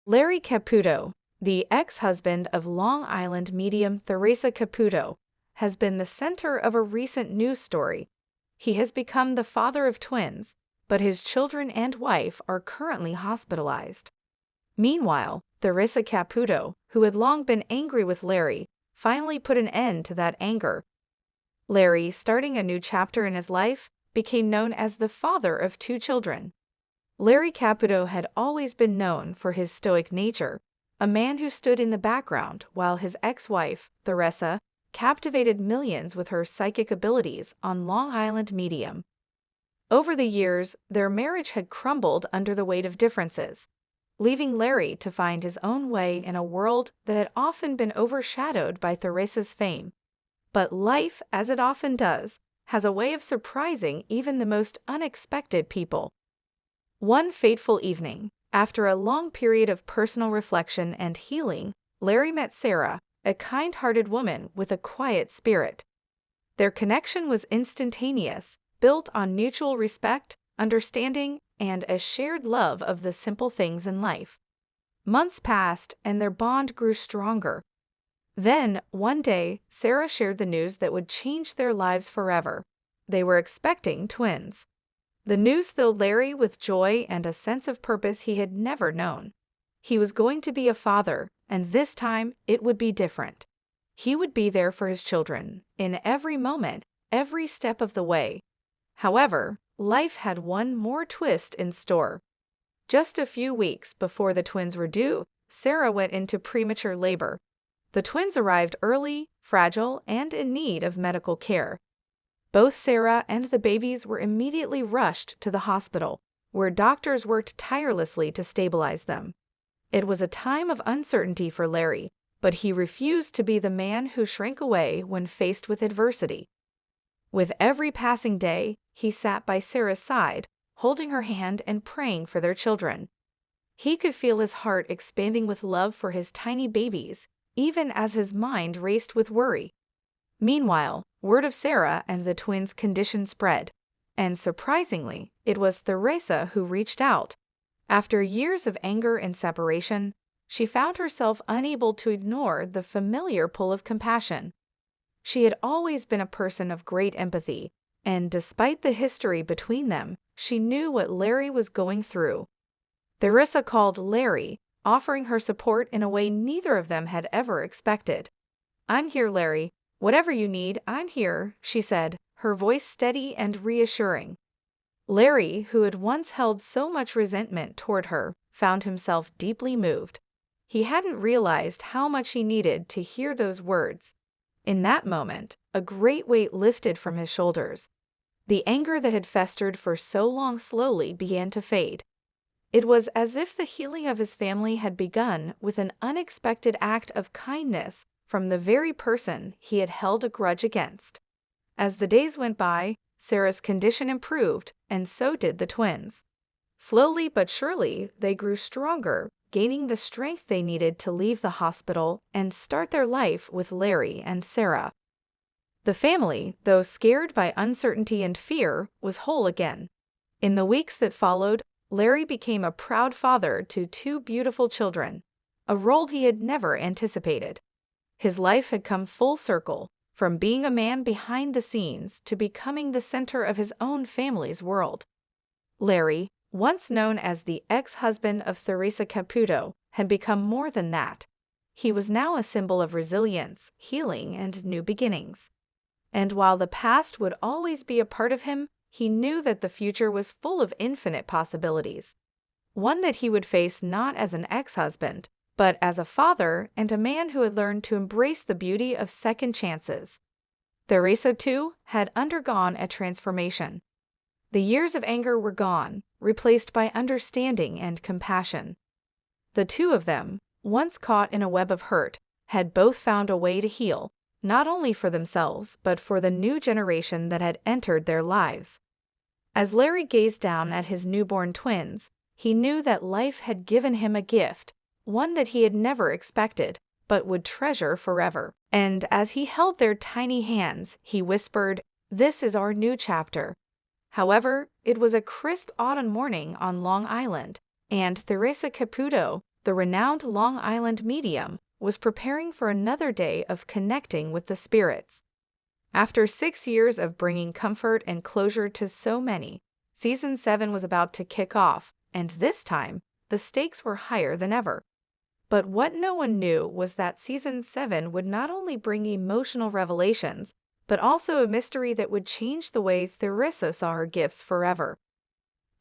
Larry Caputo, the ex-husband of Long Island medium Theresa Caputo, has been the center of a recent news story. He has become the father of twins, but his children and wife are currently hospitalized. Meanwhile, Theresa Caputo, who had long been angry with Larry, finally put an end to that anger. Larry, starting a new chapter in his life, became known as the father of two children. Larry Caputo had always been known for his stoic nature, a man who stood in the background while his ex-wife, Theresa, captivated millions with her psychic abilities on Long Island medium. Over the years, their marriage had crumbled under the weight of differences, leaving Larry to find his own way in a world that had often been overshadowed by Theresa's fame. But life, as it often does, has a way of surprising even the most unexpected people. One fateful evening, after a long period of personal reflection and healing, Larry met Sarah, a kind-hearted woman with a quiet spirit. Their connection was instantaneous, built on mutual respect, understanding, and a shared love of the simple things in life. Months passed, and their bond grew stronger. Then, one day, Sarah shared the news that would change their lives forever. They were expecting twins. The news filled Larry with joy and a sense of purpose he had never known. He was going to be a father, and this time it would be different. He would be there for his children, in every moment, every step of the way. However, life had one more twist in store. Just a few weeks before the twins were due, Sarah went into premature labor. The twins arrived early, fragile, and in need of medical care. Both Sarah and the babies were immediately rushed to the hospital, where doctors worked tirelessly to stabilize them. It was a time of uncertainty for Larry, but he refused to be the man who shrank away when faced with adversity. With every passing day, he sat by Sarah's side, holding her hand and praying for their children. He could feel his heart expanding with love for his tiny babies, even as his mind raced with worry. Meanwhile, word of Sarah and the twins' condition spread, and surprisingly, it was Theresa who reached out. After years of anger and separation, she found herself unable to ignore the familiar pull of compassion. She had always been a person of great empathy, and despite the history between them, she knew what Larry was going through. Theresa called Larry, offering her support in a way neither of them had ever expected. "I'm here, Larry. Whatever you need, I'm here," she said, her voice steady and reassuring. Larry, who had once held so much resentment toward her, found himself deeply moved. He hadn't realized how much he needed to hear those words. In that moment, a great weight lifted from his shoulders. The anger that had festered for so long slowly began to fade. It was as if the healing of his family had begun with an unexpected act of kindness from the very person he had held a grudge against. As the days went by, Sarah's condition improved, and so did the twins. Slowly but surely, they grew stronger, gaining the strength they needed to leave the hospital and start their life with Larry and Sarah. The family, though scared by uncertainty and fear, was whole again. In the weeks that followed, Larry became a proud father to two beautiful children, a role he had never anticipated. His life had come full circle, from being a man behind the scenes to becoming the center of his own family's world. Larry, once known as the ex-husband of Theresa Caputo, had become more than that. He was now a symbol of resilience, healing, and new beginnings. And while the past would always be a part of him, he knew that the future was full of infinite possibilities. One that he would face not as an ex-husband, but as a father and a man who had learned to embrace the beauty of second chances. Theresa, too, had undergone a transformation. The years of anger were gone, replaced by understanding and compassion. The two of them, once caught in a web of hurt, had both found a way to heal, not only for themselves but for the new generation that had entered their lives. As Larry gazed down at his newborn twins, he knew that life had given him a gift, one that he had never expected, but would treasure forever. And as he held their tiny hands, he whispered, "This is our new chapter." However, it was a crisp autumn morning on Long Island, and Theresa Caputo, the renowned Long Island medium, was preparing for another day of connecting with the spirits. After 6 years of bringing comfort and closure to so many, Season 7 was about to kick off, and this time, the stakes were higher than ever. But what no one knew was that Season 7 would not only bring emotional revelations, but also a mystery that would change the way Theresa saw her gifts forever.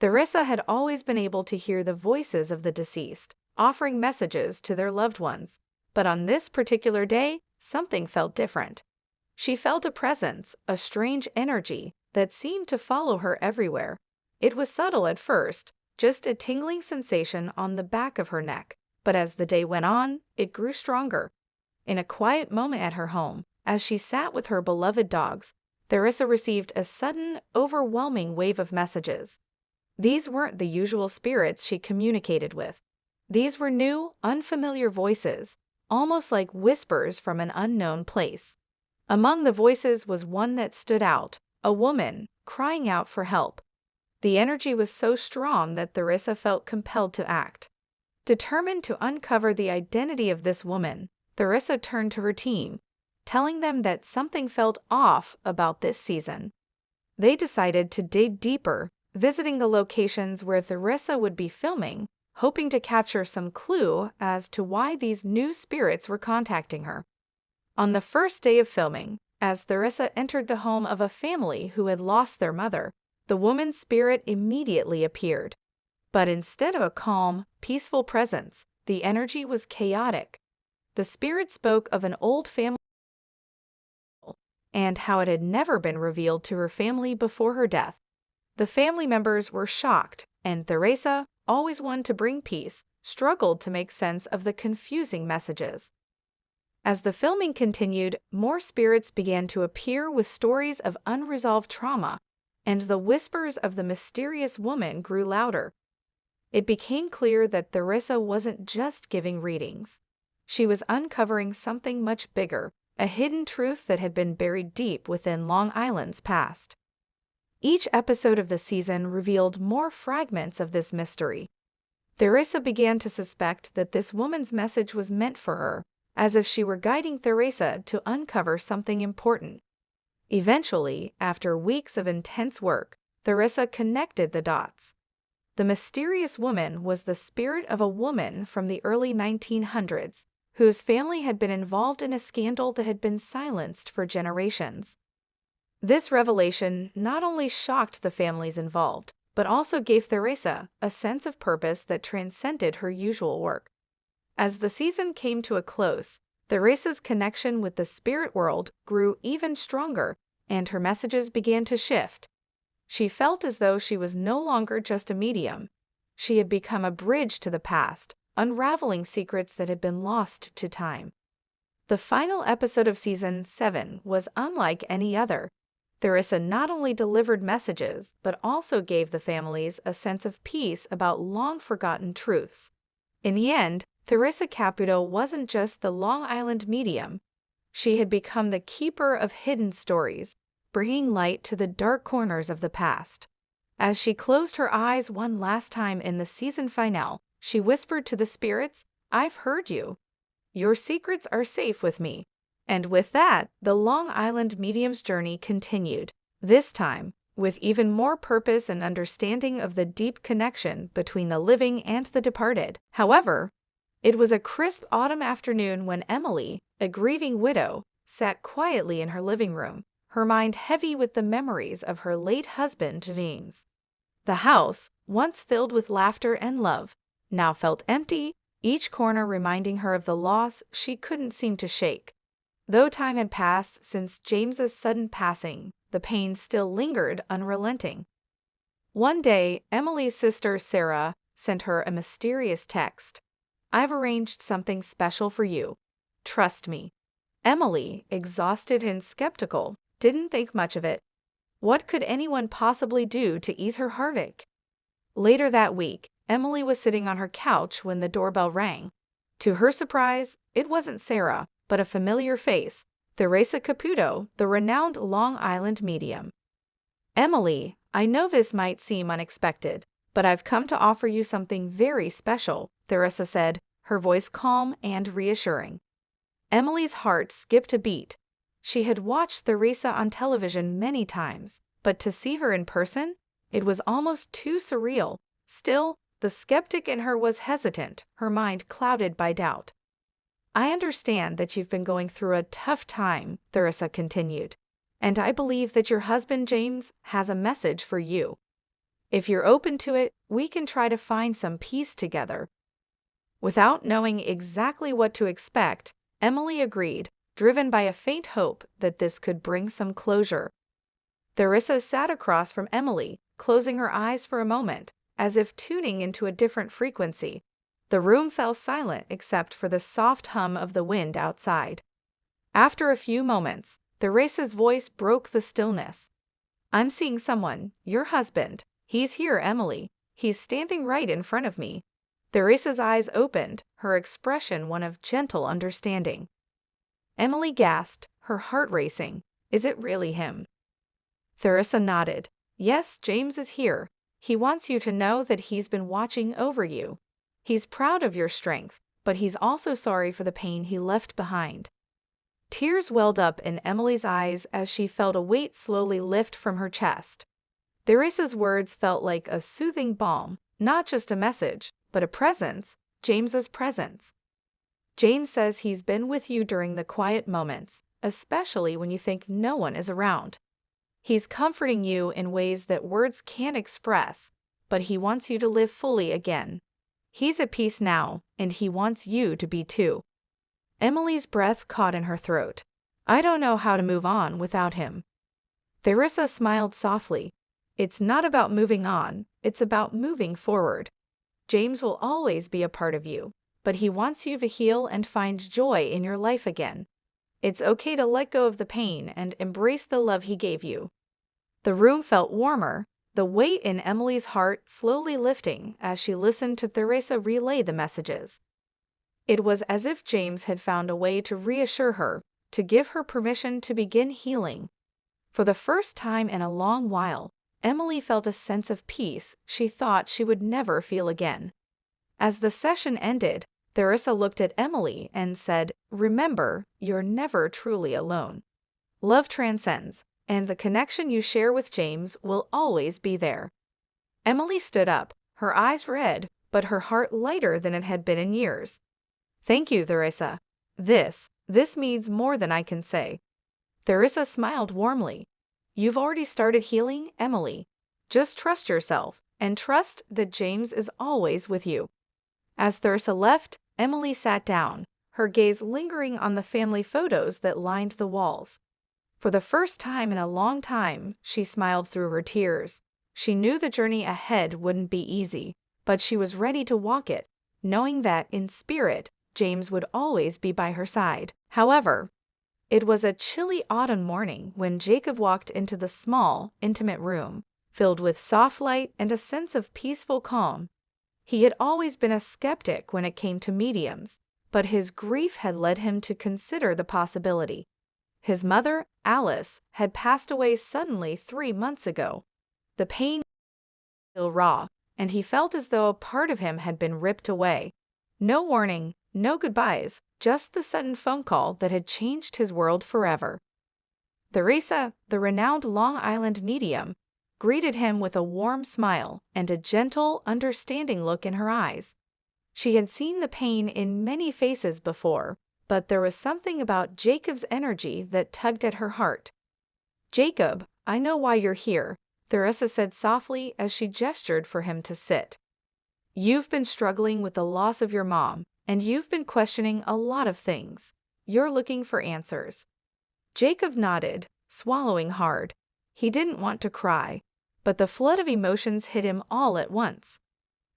Theresa had always been able to hear the voices of the deceased, offering messages to their loved ones. But on this particular day, something felt different. She felt a presence, a strange energy, that seemed to follow her everywhere. It was subtle at first, just a tingling sensation on the back of her neck. But as the day went on, it grew stronger. In a quiet moment at her home, as she sat with her beloved dogs, Theresa received a sudden, overwhelming wave of messages. These weren't the usual spirits she communicated with. These were new, unfamiliar voices, almost like whispers from an unknown place. Among the voices was one that stood out, a woman, crying out for help. The energy was so strong that Theresa felt compelled to act. Determined to uncover the identity of this woman, Theresa turned to her team, telling them that something felt off about this season. They decided to dig deeper, visiting the locations where Theresa would be filming, hoping to capture some clue as to why these new spirits were contacting her. On the first day of filming, as Theresa entered the home of a family who had lost their mother, the woman's spirit immediately appeared. But instead of a calm, peaceful presence, the energy was chaotic. The spirit spoke of an old family and how it had never been revealed to her family before her death. The family members were shocked, and Theresa, always one to bring peace, struggled to make sense of the confusing messages. As the filming continued, more spirits began to appear with stories of unresolved trauma, and the whispers of the mysterious woman grew louder. It became clear that Theresa wasn't just giving readings. She was uncovering something much bigger, a hidden truth that had been buried deep within Long Island's past. Each episode of the season revealed more fragments of this mystery. Theresa began to suspect that this woman's message was meant for her, as if she were guiding Theresa to uncover something important. Eventually, after weeks of intense work, Theresa connected the dots. The mysterious woman was the spirit of a woman from the early 1900s, whose family had been involved in a scandal that had been silenced for generations. This revelation not only shocked the families involved, but also gave Theresa a sense of purpose that transcended her usual work. As the season came to a close, Theresa's connection with the spirit world grew even stronger, and her messages began to shift. She felt as though she was no longer just a medium. She had become a bridge to the past, unraveling secrets that had been lost to time. The final episode of Season 7 was unlike any other. Theresa not only delivered messages, but also gave the families a sense of peace about long-forgotten truths. In the end, Theresa Caputo wasn't just the Long Island medium. She had become the keeper of hidden stories, bringing light to the dark corners of the past. As she closed her eyes one last time in the season finale, she whispered to the spirits, "I've heard you. Your secrets are safe with me." And with that, the Long Island medium's journey continued, this time with even more purpose and understanding of the deep connection between the living and the departed. However, it was a crisp autumn afternoon when Emily, a grieving widow, sat quietly in her living room, her mind heavy with the memories of her late husband, James. The house, once filled with laughter and love, now felt empty, each corner reminding her of the loss she couldn't seem to shake. Though time had passed since James's sudden passing, the pain still lingered unrelenting. One day, Emily's sister Sarah sent her a mysterious text. "I've arranged something special for you. Trust me." Emily, exhausted and skeptical, didn't think much of it. What could anyone possibly do to ease her heartache? Later that week, Emily was sitting on her couch when the doorbell rang. To her surprise, it wasn't Sarah, but a familiar face, Theresa Caputo, the renowned Long Island medium. "Emily, I know this might seem unexpected, but I've come to offer you something very special," Theresa said, her voice calm and reassuring. Emily's heart skipped a beat. She had watched Theresa on television many times, but to see her in person, it was almost too surreal. Still, the skeptic in her was hesitant, her mind clouded by doubt. "I understand that you've been going through a tough time," Theresa continued, "and I believe that your husband James has a message for you. If you're open to it, we can try to find some peace together." Without knowing exactly what to expect, Emily agreed, driven by a faint hope that this could bring some closure. Theresa sat across from Emily, closing her eyes for a moment, as if tuning into a different frequency. The room fell silent except for the soft hum of the wind outside. After a few moments, Theresa's voice broke the stillness. "I'm seeing someone, your husband. He's here, Emily. He's standing right in front of me." Theresa's eyes opened, her expression one of gentle understanding. Emily gasped, her heart racing. "Is it really him?" Theresa nodded. "Yes, James is here. He wants you to know that he's been watching over you. He's proud of your strength, but he's also sorry for the pain he left behind." Tears welled up in Emily's eyes as she felt a weight slowly lift from her chest. Theresa's words felt like a soothing balm, not just a message, but a presence, James's presence. "James says he's been with you during the quiet moments, especially when you think no one is around. He's comforting you in ways that words can't express, but he wants you to live fully again. He's at peace now, and he wants you to be too." Emily's breath caught in her throat. "I don't know how to move on without him." Theresa smiled softly. "It's not about moving on, it's about moving forward. James will always be a part of you, but he wants you to heal and find joy in your life again. It's okay to let go of the pain and embrace the love he gave you." The room felt warmer, the weight in Emily's heart slowly lifting as she listened to Theresa relay the messages. It was as if James had found a way to reassure her, to give her permission to begin healing. For the first time in a long while, Emily felt a sense of peace she thought she would never feel again. As the session ended, Theresa looked at Emily and said, "Remember, you're never truly alone. Love transcends, and the connection you share with James will always be there." Emily stood up, her eyes red, but her heart lighter than it had been in years. "Thank you, Theresa. This means more than I can say." Theresa smiled warmly. "You've already started healing, Emily. Just trust yourself, and trust that James is always with you." As Theresa left, Emily sat down, her gaze lingering on the family photos that lined the walls. For the first time in a long time, she smiled through her tears. She knew the journey ahead wouldn't be easy, but she was ready to walk it, knowing that, in spirit, James would always be by her side. However, it was a chilly autumn morning when Jacob walked into the small, intimate room, filled with soft light and a sense of peaceful calm. He had always been a skeptic when it came to mediums, but his grief had led him to consider the possibility. His mother, Alice, had passed away suddenly 3 months ago. The pain was still raw, and he felt as though a part of him had been ripped away. No warning, no goodbyes, just the sudden phone call that had changed his world forever. Theresa, the renowned Long Island medium, greeted him with a warm smile and a gentle, understanding look in her eyes. She had seen the pain in many faces before, but there was something about Jacob's energy that tugged at her heart. "Jacob, I know why you're here," Theresa said softly as she gestured for him to sit. "You've been struggling with the loss of your mom, and you've been questioning a lot of things. You're looking for answers." Jacob nodded, swallowing hard. He didn't want to cry, but the flood of emotions hit him all at once.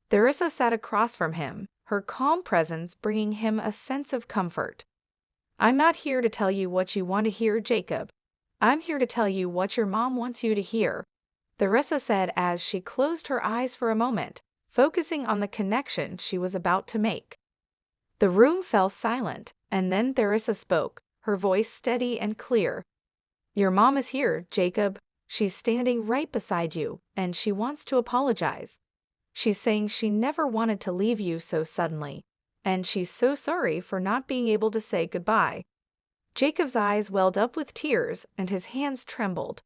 Theresa sat across from him, her calm presence bringing him a sense of comfort. "I'm not here to tell you what you want to hear, Jacob. I'm here to tell you what your mom wants you to hear," Theresa said as she closed her eyes for a moment, focusing on the connection she was about to make. The room fell silent, and then Theresa spoke, her voice steady and clear. "Your mom is here, Jacob. She's standing right beside you, and she wants to apologize. She's saying she never wanted to leave you so suddenly. and she's so sorry for not being able to say goodbye. Jacob's eyes welled up with tears and his hands trembled.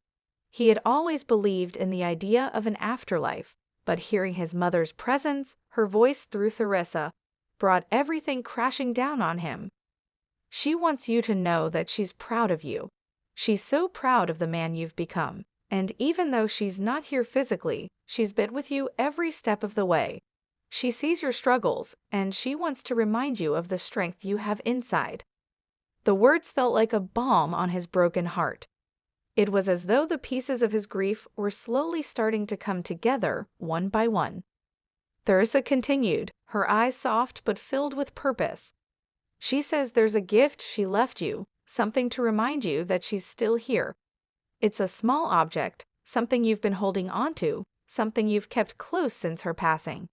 He had always believed in the idea of an afterlife, but hearing his mother's presence, her voice through Theresa, brought everything crashing down on him. She wants you to know that she's proud of you. She's so proud of the man you've become, and even though she's not here physically, she's been with you every step of the way. She sees your struggles, and she wants to remind you of the strength you have inside. The words felt like a balm on his broken heart. It was as though the pieces of his grief were slowly starting to come together, one by one. Theresa continued, her eyes soft but filled with purpose. She says there's a gift she left you, something to remind you that she's still here. It's a small object, something you've been holding on to, something you've kept close since her passing.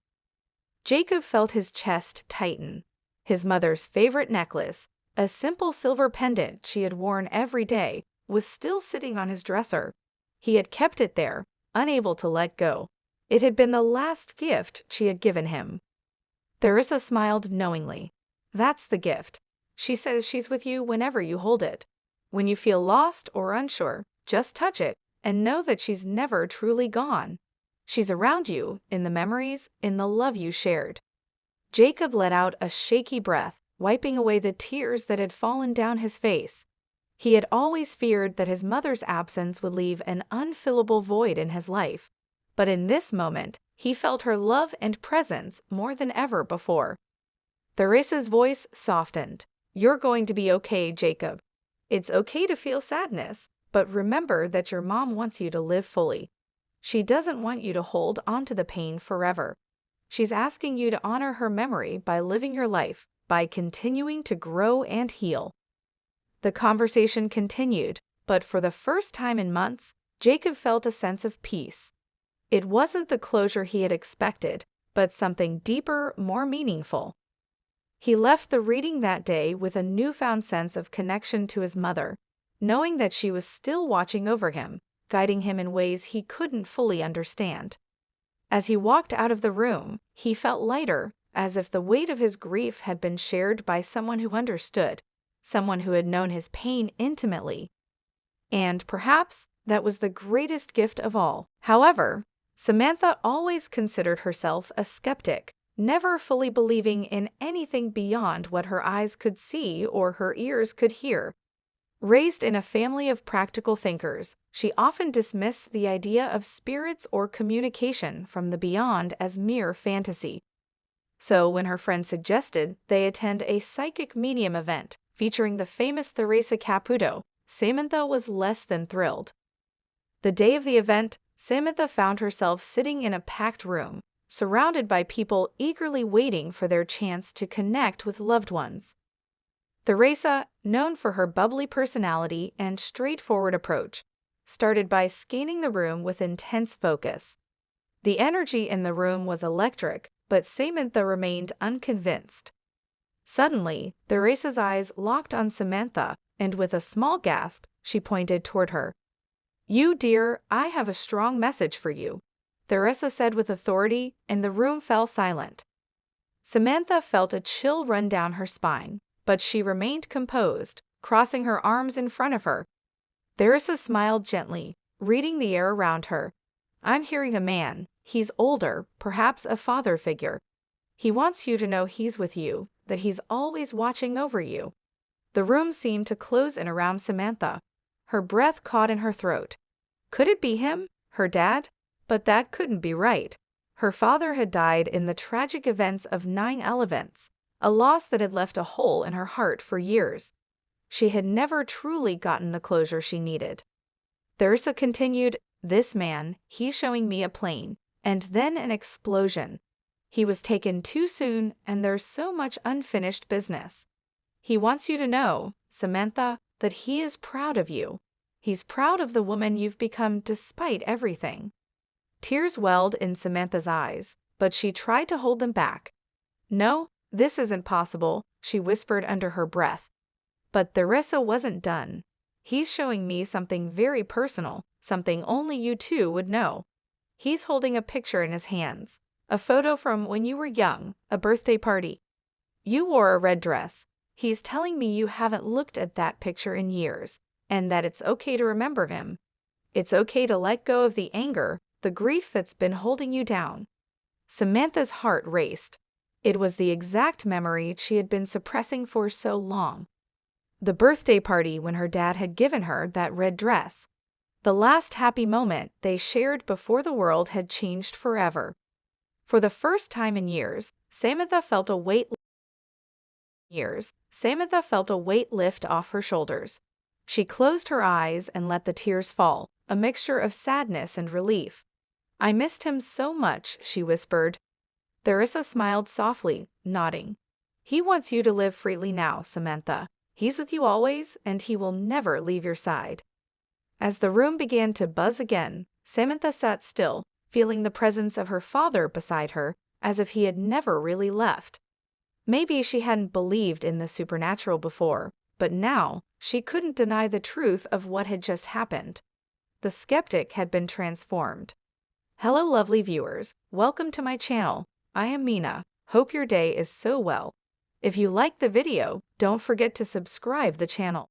Jacob felt his chest tighten. His mother's favorite necklace, a simple silver pendant she had worn every day, was still sitting on his dresser. He had kept it there, unable to let go. It had been the last gift she had given him. Theresa smiled knowingly. That's the gift. She says she's with you whenever you hold it. When you feel lost or unsure, just touch it and know that she's never truly gone. She's around you, in the memories, in the love you shared. Jacob let out a shaky breath, wiping away the tears that had fallen down his face. He had always feared that his mother's absence would leave an unfillable void in his life, but in this moment, he felt her love and presence more than ever before. Theresa's voice softened. You're going to be okay, Jacob. It's okay to feel sadness, but remember that your mom wants you to live fully. She doesn't want you to hold onto the pain forever. She's asking you to honor her memory by living your life, by continuing to grow and heal. The conversation continued, but for the first time in months, Jacob felt a sense of peace. It wasn't the closure he had expected, but something deeper, more meaningful. He left the reading that day with a newfound sense of connection to his mother, knowing that she was still watching over him, guiding him in ways he couldn't fully understand. As he walked out of the room, he felt lighter, as if the weight of his grief had been shared by someone who understood, someone who had known his pain intimately. And perhaps that was the greatest gift of all. However, Samantha always considered herself a skeptic, never fully believing in anything beyond what her eyes could see or her ears could hear. Raised in a family of practical thinkers, she often dismissed the idea of spirits or communication from the beyond as mere fantasy. So when her friend suggested they attend a psychic medium event featuring the famous Theresa Caputo, Samantha was less than thrilled. The day of the event, Samantha found herself sitting in a packed room, surrounded by people eagerly waiting for their chance to connect with loved ones. Theresa, known for her bubbly personality and straightforward approach, started by scanning the room with intense focus. The energy in the room was electric, but Samantha remained unconvinced. Suddenly, Theresa's eyes locked on Samantha, and with a small gasp, she pointed toward her. "You, dear, I have a strong message for you," Theresa said with authority, and the room fell silent. Samantha felt a chill run down her spine, but she remained composed, crossing her arms in front of her. Theresa smiled gently, reading the air around her. "I'm hearing a man. He's older, perhaps a father figure. He wants you to know he's with you, that he's always watching over you." The room seemed to close in around Samantha. Her breath caught in her throat. Could it be him, her dad? But that couldn't be right. Her father had died in the tragic events of 9/11, a loss that had left a hole in her heart for years. She had never truly gotten the closure she needed. Theresa continued, "This man, he's showing me a plane, and then an explosion. He was taken too soon, and there's so much unfinished business. He wants you to know, Samantha, that he is proud of you. He's proud of the woman you've become despite everything." Tears welled in Samantha's eyes, but she tried to hold them back. "No, this isn't possible," she whispered under her breath. But Theresa wasn't done. "He's showing me something very personal, something only you two would know." He's holding a picture in his hands, a photo from when you were young, a birthday party. You wore a red dress. He's telling me you haven't looked at that picture in years, and that it's okay to remember him. It's okay to let go of the anger, the grief that's been holding you down. Samantha's heart raced. It was the exact memory she had been suppressing for so long. The birthday party when her dad had given her that red dress. The last happy moment they shared before the world had changed forever. For the first time in years, Samantha felt a weight lift off her shoulders. She closed her eyes and let the tears fall, a mixture of sadness and relief. "I missed him so much," she whispered. Theresa smiled softly, nodding. "He wants you to live freely now, Samantha. He's with you always, and he will never leave your side." As the room began to buzz again, Samantha sat still, feeling the presence of her father beside her, as if he had never really left. Maybe she hadn't believed in the supernatural before, but now she couldn't deny the truth of what had just happened. The skeptic had been transformed. Hello, lovely viewers. Welcome to my channel. I am Mina. Hope your day is so well. If you liked the video, don't forget to subscribe the channel.